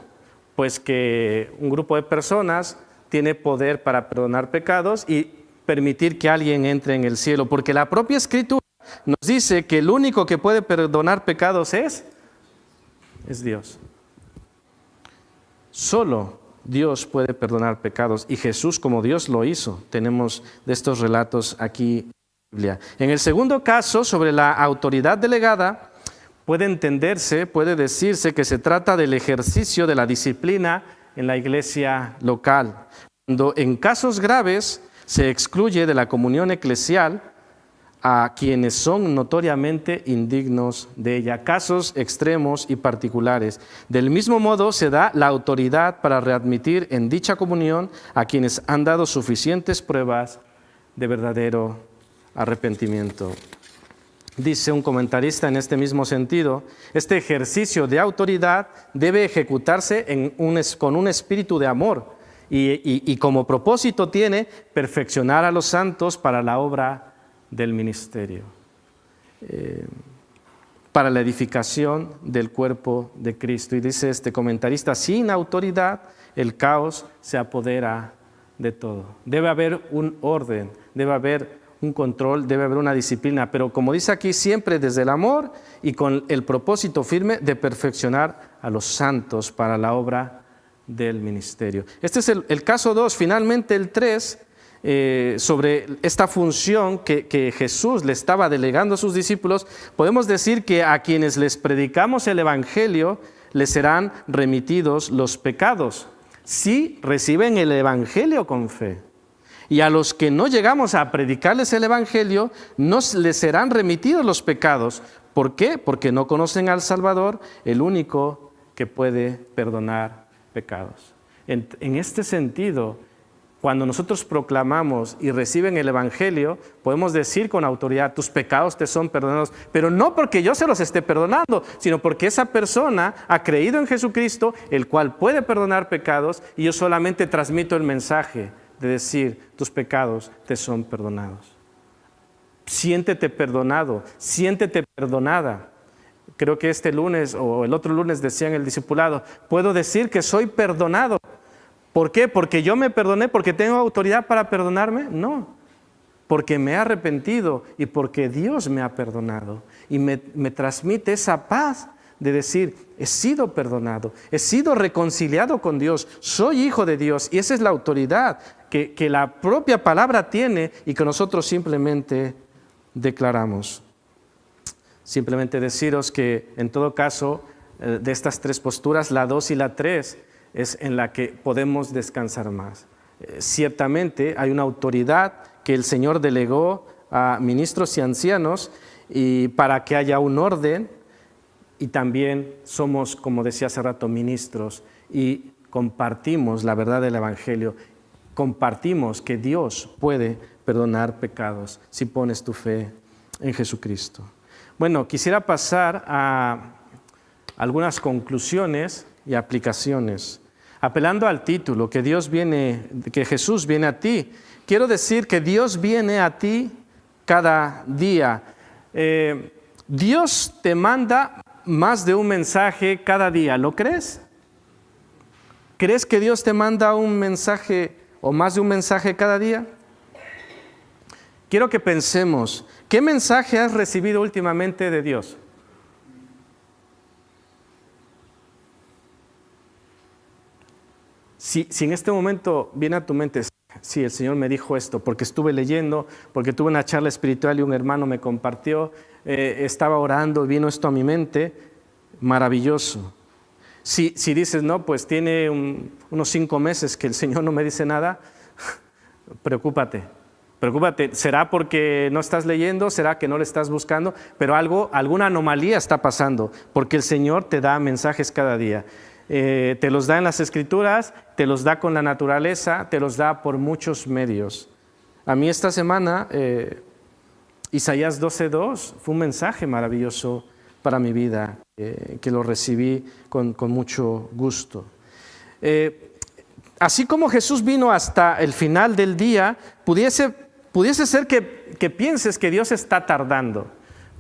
S1: Pues que un grupo de personas tiene poder para perdonar pecados y permitir que alguien entre en el cielo, porque la propia Escritura nos dice que el único que puede perdonar pecados es Dios. Solo Dios puede perdonar pecados, y Jesús como Dios lo hizo. Tenemos de estos relatos aquí en la Biblia. En el segundo caso, sobre la autoridad delegada, puede decirse que se trata del ejercicio de la disciplina en la iglesia local. Cuando en casos graves se excluye de la comunión eclesial a quienes son notoriamente indignos de ella, casos extremos y particulares. Del mismo modo se da la autoridad para readmitir en dicha comunión a quienes han dado suficientes pruebas de verdadero arrepentimiento. Dice un comentarista en este mismo sentido: este ejercicio de autoridad debe ejecutarse con un espíritu de amor y como propósito tiene perfeccionar a los santos para la obra del ministerio, para la edificación del cuerpo de Cristo. Y dice este comentarista: sin autoridad el caos se apodera de todo. Debe haber un orden, debe haber un control, debe haber una disciplina, pero como dice aquí, siempre desde el amor y con el propósito firme de perfeccionar a los santos para la obra del ministerio. Este es el caso 2. Finalmente el 3, sobre esta función que Jesús le estaba delegando a sus discípulos, podemos decir que a quienes les predicamos el Evangelio les serán remitidos los pecados, si reciben el Evangelio con fe. Y a los que no llegamos a predicarles el Evangelio, no les serán remitidos los pecados. ¿Por qué? Porque no conocen al Salvador, el único que puede perdonar pecados. En este sentido, cuando nosotros proclamamos y reciben el Evangelio, podemos decir con autoridad: tus pecados te son perdonados, pero no porque yo se los esté perdonando, sino porque esa persona ha creído en Jesucristo, el cual puede perdonar pecados, y yo solamente transmito el mensaje de decir: tus pecados te son perdonados. Siéntete perdonado, siéntete perdonada. Creo que este lunes o el otro lunes decía en el discipulado: puedo decir que soy perdonado. ¿Por qué? ¿Porque yo me perdoné? ¿Porque tengo autoridad para perdonarme? No, porque me he arrepentido y porque Dios me ha perdonado. Y me transmite esa paz de decir: he sido perdonado, he sido reconciliado con Dios, soy hijo de Dios. Y esa es la autoridad que la propia palabra tiene y que nosotros simplemente declaramos. Simplemente deciros que en todo caso, de estas tres posturas, la 2 y la 3 es en la que podemos descansar más. Ciertamente hay una autoridad que el Señor delegó a ministros y ancianos y para que haya un orden, y también somos, como decía hace rato, ministros y compartimos la verdad del Evangelio. compartimos que Dios puede perdonar pecados si pones tu fe en Jesucristo. Bueno, quisiera pasar a algunas conclusiones y aplicaciones. Apelando al título, que Jesús viene a ti, quiero decir que Dios viene a ti cada día. Dios te manda más de un mensaje cada día, ¿lo crees? ¿Crees que Dios te manda un mensaje o más de un mensaje cada día? Quiero que pensemos, ¿qué mensaje has recibido últimamente de Dios? Si en este momento viene a tu mente, sí, el Señor me dijo esto, porque estuve leyendo, porque tuve una charla espiritual y un hermano me compartió, estaba orando, vino esto a mi mente, maravilloso. Si dices, no, pues tiene unos 5 meses que el Señor no me dice nada, preocúpate. ¿Será porque no estás leyendo? ¿Será que no le estás buscando? Pero alguna anomalía está pasando, porque el Señor te da mensajes cada día. Te los da en las Escrituras, te los da con la naturaleza, te los da por muchos medios. A mí esta semana, Isaías 12:2 fue un mensaje maravilloso para mi vida, que lo recibí con mucho gusto. Así como Jesús vino hasta el final del día, pudiese ser que pienses que Dios está tardando.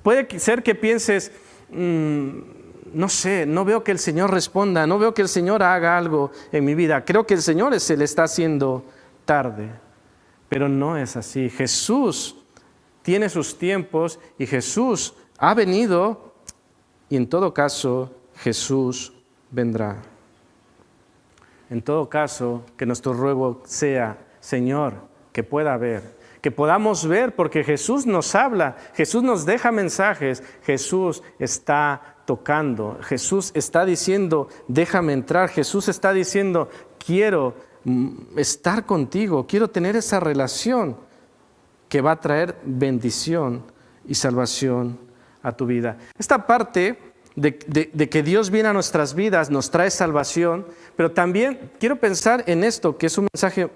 S1: Puede ser que pienses, no sé, no veo que el Señor responda, no veo que el Señor haga algo en mi vida. Creo que el Señor se le está haciendo tarde, pero no es así. Jesús tiene sus tiempos y Jesús ha venido y en todo caso Jesús vendrá. En todo caso, que nuestro ruego sea, Señor, que pueda ver, que podamos ver, porque Jesús nos habla, Jesús nos deja mensajes, Jesús está tocando, Jesús está diciendo, déjame entrar, Jesús está diciendo, quiero estar contigo, quiero tener esa relación que va a traer bendición y salvación a tu vida. Esta parte de que Dios viene a nuestras vidas, nos trae salvación, pero también quiero pensar en esto, que es un mensaje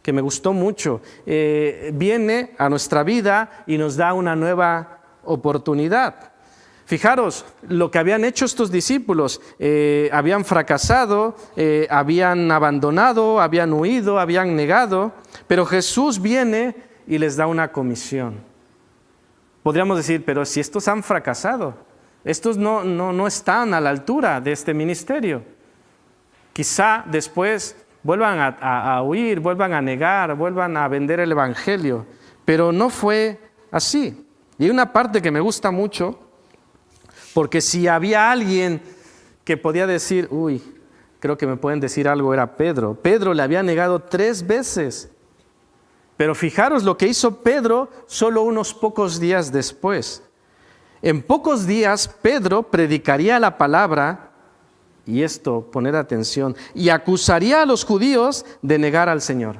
S1: que me gustó mucho. Viene a nuestra vida y nos da una nueva oportunidad. Fijaros lo que habían hecho estos discípulos, habían fracasado, habían abandonado, habían huido, habían negado, pero Jesús viene y les da una comisión. Podríamos decir, pero si estos han fracasado, estos no están a la altura de este ministerio. Quizá después vuelvan a huir, vuelvan a negar, vuelvan a vender el evangelio, pero no fue así. Y hay una parte que me gusta mucho, porque si había alguien que podía decir, creo que me pueden decir algo, era Pedro. Pedro le había negado 3 veces. Pero fijaros lo que hizo Pedro solo unos pocos días después. En pocos días Pedro predicaría la palabra, y esto, poner atención, y acusaría a los judíos de negar al Señor.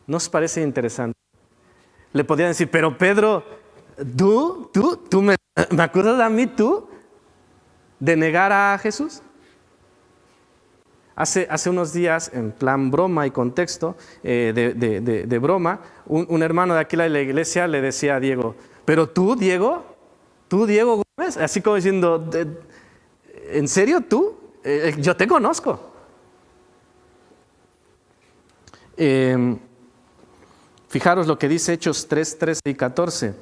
S1: ¿No os parece interesante? Le podrían decir, pero Pedro, ¿tú me acusas a mí, tú, de negar a Jesús? Hace unos días, en plan broma y contexto de broma, un hermano de aquí de la iglesia le decía a Diego, pero tú, Diego Gómez, así como diciendo, ¿en serio tú? Yo te conozco. Fijaros lo que dice Hechos 3, 13 y 14.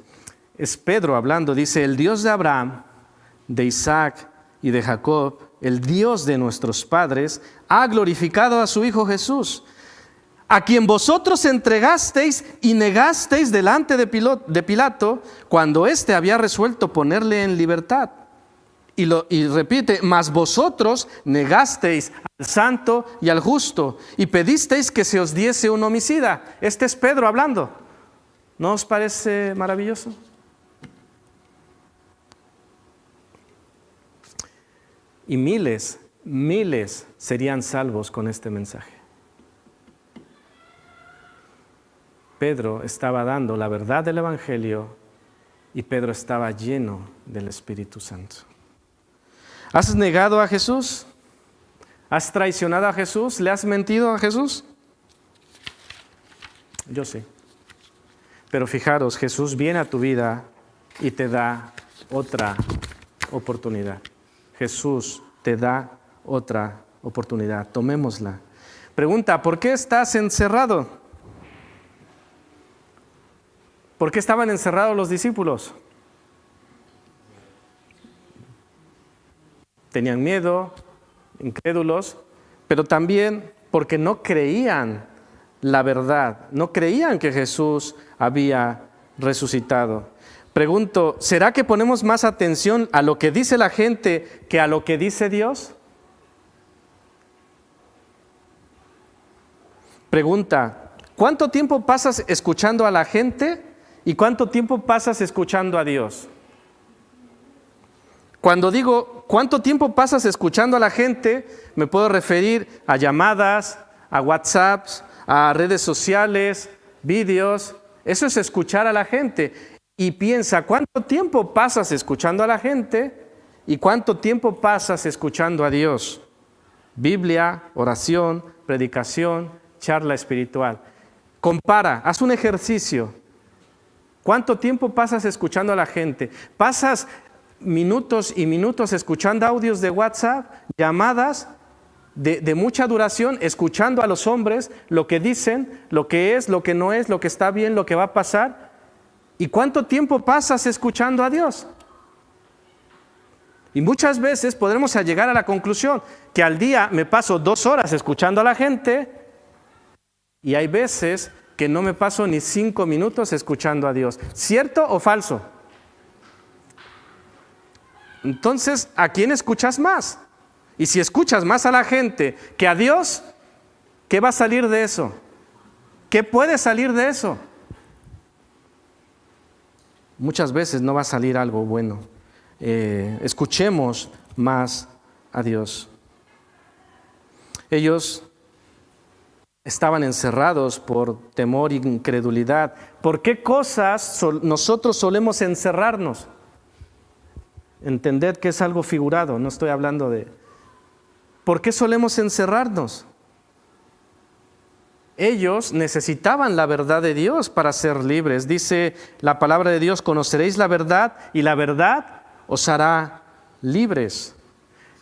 S1: Es Pedro hablando, dice, el Dios de Abraham, de Isaac y de Jacob, el Dios de nuestros padres, ha glorificado a su Hijo Jesús, a quien vosotros entregasteis y negasteis delante de Pilato, cuando éste había resuelto ponerle en libertad. Y repite, mas vosotros negasteis al santo y al justo, y pedisteis que se os diese un homicida. Este es Pedro hablando. ¿No os parece maravilloso? Y miles serían salvos con este mensaje. Pedro estaba dando la verdad del Evangelio y Pedro estaba lleno del Espíritu Santo. ¿Has negado a Jesús? ¿Has traicionado a Jesús? ¿Le has mentido a Jesús? Yo sí. Pero fijaros, Jesús viene a tu vida y te da otra oportunidad. Jesús te da otra oportunidad. Tomémosla. Pregunta, ¿por qué estás encerrado? ¿Por qué estaban encerrados los discípulos? Tenían miedo, incrédulos, pero también porque no creían la verdad, no creían que Jesús había resucitado. Pregunto, ¿será que ponemos más atención a lo que dice la gente que a lo que dice Dios? Pregunta, ¿cuánto tiempo pasas escuchando a la gente y cuánto tiempo pasas escuchando a Dios? Cuando digo, ¿cuánto tiempo pasas escuchando a la gente? Me puedo referir a llamadas, a WhatsApps, a redes sociales, vídeos. Eso es escuchar a la gente. Y piensa, ¿cuánto tiempo pasas escuchando a la gente y cuánto tiempo pasas escuchando a Dios? Biblia, oración, predicación, charla espiritual. Compara, haz un ejercicio. ¿Cuánto tiempo pasas escuchando a la gente? ¿Pasas minutos y minutos escuchando audios de WhatsApp, llamadas de mucha duración, escuchando a los hombres lo que dicen, lo que es, lo que no es, lo que está bien, lo que va a pasar? ¿Y cuánto tiempo pasas escuchando a Dios? Y muchas veces podremos llegar a la conclusión que al día me paso 2 horas escuchando a la gente y hay veces que no me paso ni 5 minutos escuchando a Dios. ¿Cierto o falso? Entonces, ¿a quién escuchas más? Y si escuchas más a la gente que a Dios, ¿qué va a salir de eso? ¿Qué puede salir de eso? Muchas veces no va a salir algo bueno. Escuchemos más a Dios. Ellos estaban encerrados por temor e incredulidad. ¿Por qué cosas nosotros solemos encerrarnos? Entended que es algo figurado, no estoy hablando de... ¿Por qué solemos encerrarnos? Ellos necesitaban la verdad de Dios para ser libres. Dice la palabra de Dios, conoceréis la verdad y la verdad os hará libres.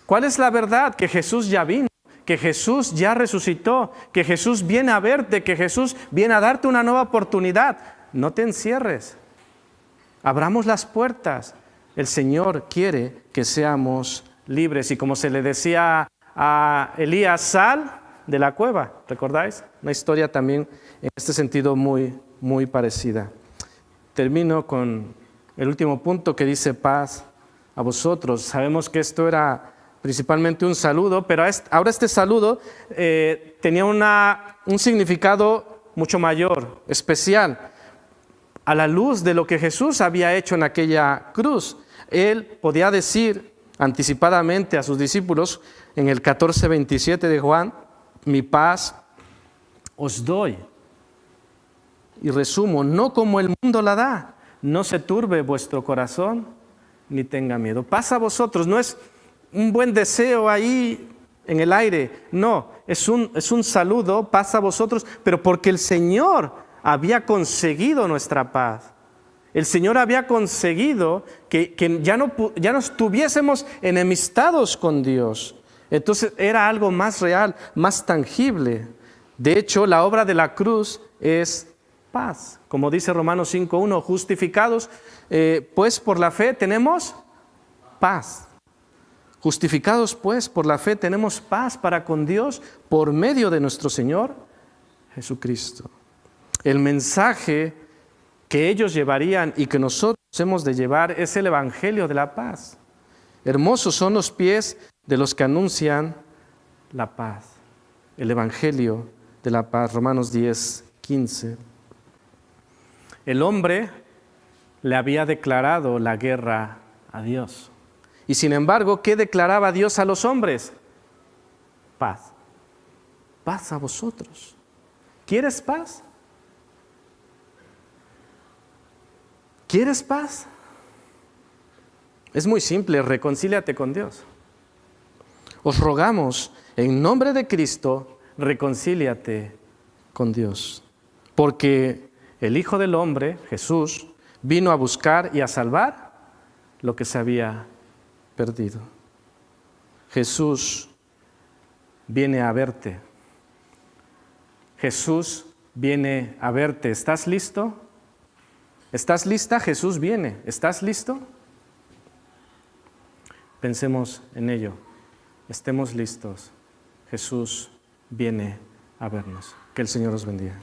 S1: ¿Cuál es la verdad? Que Jesús ya vino, que Jesús ya resucitó, que Jesús viene a verte, que Jesús viene a darte una nueva oportunidad. No te encierres, abramos las puertas. El Señor quiere que seamos libres. Y como se le decía a Elías, sal de la cueva, ¿recordáis? Una historia también en este sentido muy, muy parecida. Termino con el último punto que dice paz a vosotros. Sabemos que esto era principalmente un saludo, pero ahora este saludo tenía un significado mucho mayor, especial. A la luz de lo que Jesús había hecho en aquella cruz, Él podía decir anticipadamente a sus discípulos en el 14:27 de Juan, mi paz os doy. Y resumo, no como el mundo la da, no se turbe vuestro corazón ni tenga miedo. Paz a vosotros, no es un buen deseo ahí en el aire, no, es un saludo, paz a vosotros, pero porque el Señor había conseguido nuestra paz. El Señor había conseguido que ya no estuviésemos enemistados con Dios. Entonces era algo más real, más tangible. De hecho, la obra de la cruz es paz. Como dice Romanos 5:1, justificados, pues por la fe tenemos paz. Justificados pues por la fe tenemos paz para con Dios por medio de nuestro Señor Jesucristo. El mensaje que ellos llevarían y que nosotros hemos de llevar es el evangelio de la paz. Hermosos son los pies de los que anuncian la paz. El evangelio de la paz, Romanos 10:15. El hombre le había declarado la guerra a Dios. Y sin embargo, ¿qué declaraba Dios a los hombres? Paz. Paz a vosotros. ¿Quieres paz? ¿Quieres paz? Es muy simple, reconcíliate con Dios. os rogamos, en nombre de Cristo, reconcíliate con Dios. Porque el Hijo del Hombre, Jesús, vino a buscar y a salvar lo que se había perdido. Jesús viene a verte. Jesús viene a verte. ¿Estás listo? ¿Estás lista? Jesús viene. ¿Estás listo? Pensemos en ello. Estemos listos. Jesús viene a vernos. Que el Señor os bendiga.